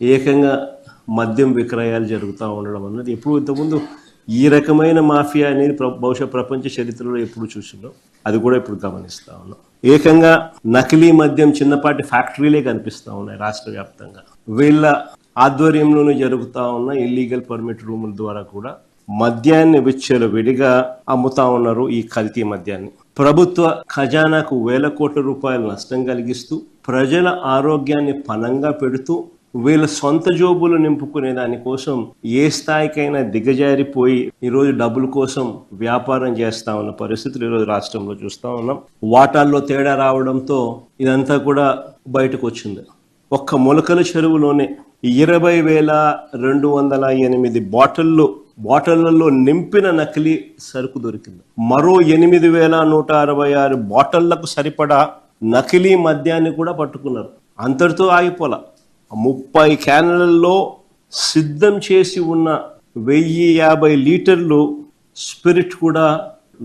ఏకంగా మద్యం విక్రయాలు జరుగుతూ ఉండడం అన్నది ఎప్పుడు ఇంతకుముందు ఈ రకమైన మాఫియా అనేది బహుశా ప్రపంచ చరిత్రలో ఎప్పుడు చూసిందో అది కూడా ఇప్పుడు గమనిస్తూ ఉన్నాం. ఏకంగా నకిలీ మద్యం చిన్నపాటి ఫ్యాక్టరీలే కనిపిస్తూ ఉన్నాయి రాష్ట్ర వ్యాప్తంగా. వీళ్ళ ఆధ్వర్యంలోనే జరుగుతూ ఉన్న ఇల్లీగల్ పర్మిట్ రూముల ద్వారా కూడా మద్యాన్ని విచ్చలవిడిగా అమ్ముతా ఉన్నారు. ఈ కల్తీ మద్యాన్ని ప్రభుత్వ ఖజానాకు వేల కోట్ల రూపాయల నష్టం కలిగిస్తూ ప్రజల ఆరోగ్యాన్ని పణంగా పెడుతూ వీళ్ళ సొంత జోబులు నింపుకునే దానికోసం ఏ స్థాయికైనా దిగజారిపోయి ఈరోజు డబ్బుల కోసం వ్యాపారం చేస్తా ఉన్న పరిస్థితులు ఈరోజు రాష్ట్రంలో చూస్తూ ఉన్నాం. వాటాల్లో తేడా రావడంతో ఇదంతా కూడా బయటకు వచ్చింది. ఒక్క మొలకల చెరువులోనే 20,208 బాటిళ్లలో నింపిన నకిలీ సరుకు దొరికింది. మరో 8,166 బాటిళ్లకు సరిపడా నకిలీ మద్యాన్ని కూడా పట్టుకున్నారు. అంతటితో ఆగిపోలా. 30 క్యాన్లలో సిద్ధం చేసి ఉన్న 1,050 లీటర్లు స్పిరిట్ కూడా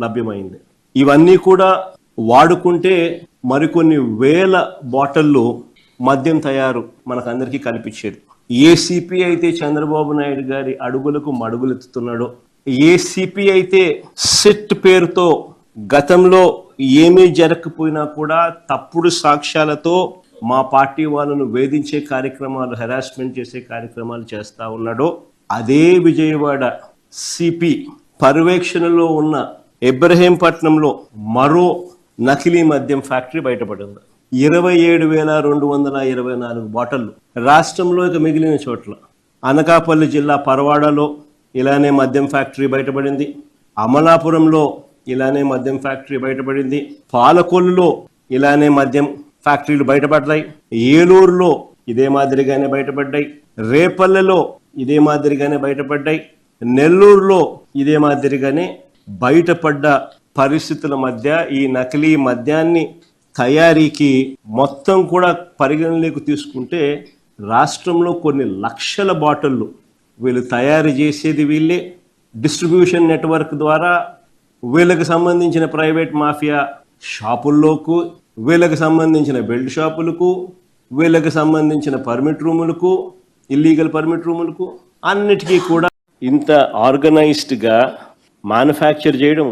లభ్యమైంది. ఇవన్నీ కూడా వాడుకుంటే మరికొన్ని వేల బాటిళ్లు మద్యం తయారు మనకందరికీ కనిపించేది. ఏసీపీ అయితే చంద్రబాబు నాయుడు గారి అడుగులకు మడుగులెత్తుతున్నాడో, ఏసీపీ అయితే సిట్ పేరుతో గతంలో ఏమీ జరగకపోయినా కూడా తప్పుడు సాక్ష్యాలతో మా పార్టీ వాళ్ళను వేధించే కార్యక్రమాలు, హెరాస్మెంట్ చేసే కార్యక్రమాలు చేస్తా ఉన్నాడో, అదే విజయవాడ సిపి పర్యవేక్షణలో ఉన్న ఇబ్రహీంపట్నంలో మరో నకిలీ మద్యం ఫ్యాక్టరీ బయటపడింది. 27,224 బాటిళ్లు. రాష్ట్రంలో ఇక మిగిలిన చోట్ల అనకాపల్లి జిల్లా పరవాడలో ఇలానే మద్యం ఫ్యాక్టరీ బయటపడింది. అమలాపురంలో ఇలానే మద్యం ఫ్యాక్టరీ బయటపడింది. పాలకొల్లులో ఇలానే మద్యం ఫ్యాక్టరీలు బయటపడ్డాయి. ఏలూరులో ఇదే మాదిరిగానే బయటపడ్డాయి. రేపల్లెలో ఇదే మాదిరిగానే బయటపడ్డాయి. నెల్లూరులో ఇదే మాదిరిగానే బయటపడ్డ పరిస్థితుల మధ్య ఈ నకిలీ మద్యాన్ని తయారీకి మొత్తం కూడా పరిగణలోకి తీసుకుంటే రాష్ట్రంలో కొన్ని లక్షల బాటిళ్లు వీళ్ళు తయారు చేసేది వీళ్ళే. డిస్ట్రిబ్యూషన్ నెట్వర్క్ ద్వారా వీళ్ళకి సంబంధించిన ప్రైవేట్ మాఫియా షాపుల్లోకు, వీళ్ళకి సంబంధించిన బెల్ట్ షాపులకు, వీళ్ళకి సంబంధించిన పర్మిట్ రూములకు, ఇల్లీగల్ పర్మిట్ రూములకు అన్నిటికీ కూడా ఇంత ఆర్గనైజ్డ్గా మ్యానుఫ్యాక్చర్ చేయడం,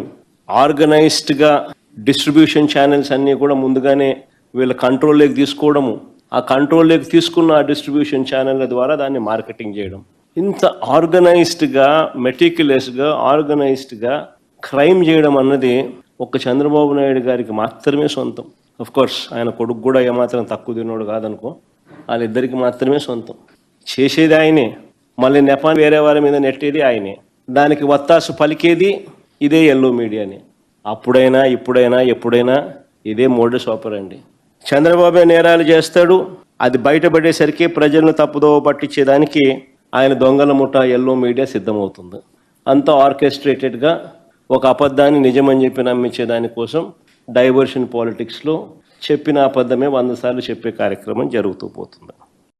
ఆర్గనైజ్డ్గా డిస్ట్రిబ్యూషన్ ఛానల్స్ అన్నీ కూడా ముందుగానే వీళ్ళ కంట్రోల్లోకి తీసుకోవడము, ఆ కంట్రోల్లోకి తీసుకున్న ఆ డిస్ట్రిబ్యూషన్ ఛానళ్ళ ద్వారా దాన్ని మార్కెటింగ్ చేయడం, ఇంత ఆర్గనైజ్డ్గా మెటిక్యులస్గా ఆర్గనైజ్డ్గా క్రైమ్ చేయడం అన్నది ఒక్క చంద్రబాబు నాయుడు గారికి మాత్రమే సొంతం. కోర్స్ ఆయన కొడుకు కూడా ఏమాత్రం తక్కువ తినోడు కాదనుకో, వాళ్ళిద్దరికి మాత్రమే సొంతం. చేసేది ఆయనే, మళ్ళీ నెపాన్ని వేరే వారి మీద నెట్టేది ఆయనే, దానికి వత్తాసు పలికేది ఇదే ఎల్లో మీడియాని. అప్పుడైనా ఇప్పుడైనా ఎప్పుడైనా ఇదే మోడస్ ఆపరండి. చంద్రబాబు నేరాలు చేస్తాడు, అది బయటపడేసరికి ప్రజలను తప్పుదోవ పట్టించేదానికి ఆయన దొంగల ముఠ ఎల్లో మీడియా సిద్ధమవుతుంది. అంతా ఆర్కెస్ట్రేటెడ్గా ఒక అబద్ధాన్ని నిజమని చెప్పి నమ్మించే దానికోసం డైవర్షన్ పాలిటిక్స్లో చెప్పిన అబద్ధమే 100 సార్లు చెప్పే కార్యక్రమం జరుగుతూ పోతుంది.